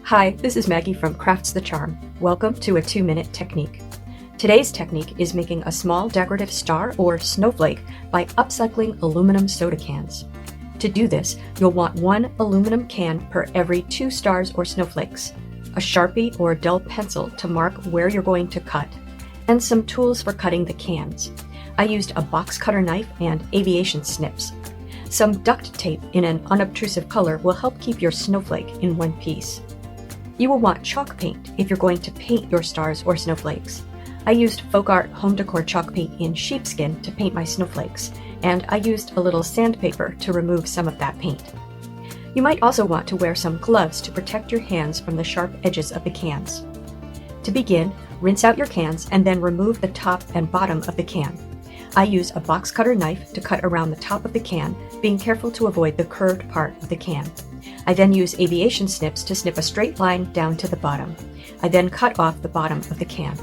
Hi, this is Maggie from Crafts the Charm. Welcome to a 2-minute technique. Today's technique is making a small decorative star or snowflake by upcycling aluminum soda cans. To do this, you'll want 1 aluminum can per every 2 stars or snowflakes, a Sharpie or dull pencil to mark where you're going to cut, and some tools for cutting the cans. I used a box cutter knife and aviation snips. Some duct tape in an unobtrusive color will help keep your snowflake in one piece. You will want chalk paint if you're going to paint your stars or snowflakes. I used folk art home decor chalk paint in sheepskin to paint my snowflakes, and I used a little sandpaper to remove some of that paint. You might also want to wear some gloves to protect your hands from the sharp edges of the cans. To begin, rinse out your cans and then remove the top and bottom of the can. I use a box cutter knife to cut around the top of the can, being careful to avoid the curved part of the can. I then use aviation snips to snip a straight line down to the bottom. I then cut off the bottom of the can.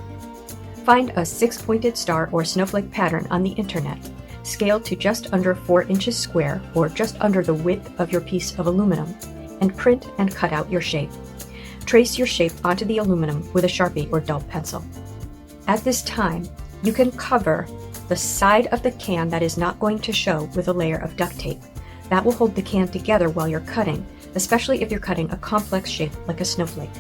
Find a 6-pointed star or snowflake pattern on the internet. Scale to just under 4 inches square or just under the width of your piece of aluminum, and print and cut out your shape. Trace your shape onto the aluminum with a Sharpie or dull pencil. At this time, you can cover the side of the can that is not going to show with a layer of duct tape. That will hold the can together while you're cutting, especially if you're cutting a complex shape like a snowflake.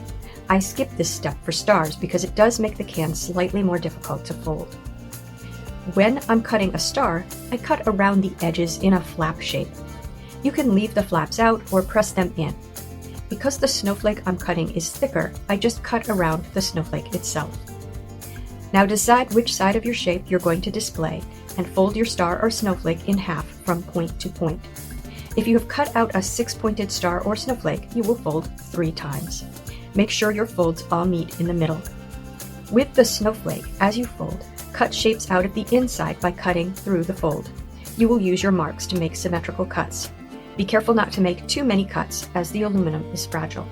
I skip this step for stars because it does make the can slightly more difficult to fold. When I'm cutting a star, I cut around the edges in a flap shape. You can leave the flaps out or press them in. Because the snowflake I'm cutting is thicker, I just cut around the snowflake itself. Now decide which side of your shape you're going to display and fold your star or snowflake in half from point to point. If you have cut out a 6-pointed star or snowflake, you will fold 3 times. Make sure your folds all meet in the middle. With the snowflake, as you fold, cut shapes out at the inside by cutting through the fold. You will use your marks to make symmetrical cuts. Be careful not to make too many cuts, as the aluminum is fragile.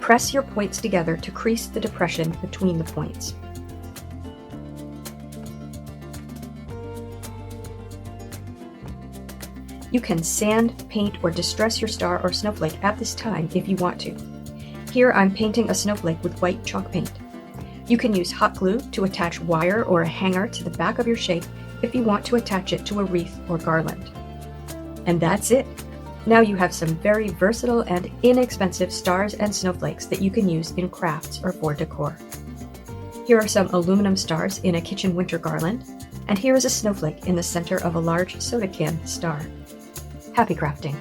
Press your points together to crease the depression between the points. You can sand, paint, or distress your star or snowflake at this time if you want to. Here I'm painting a snowflake with white chalk paint. You can use hot glue to attach wire or a hanger to the back of your shape if you want to attach it to a wreath or garland. And that's it! Now you have some very versatile and inexpensive stars and snowflakes that you can use in crafts or for decor. Here are some aluminum stars in a kitchen winter garland, and here is a snowflake in the center of a large soda can star. Happy crafting!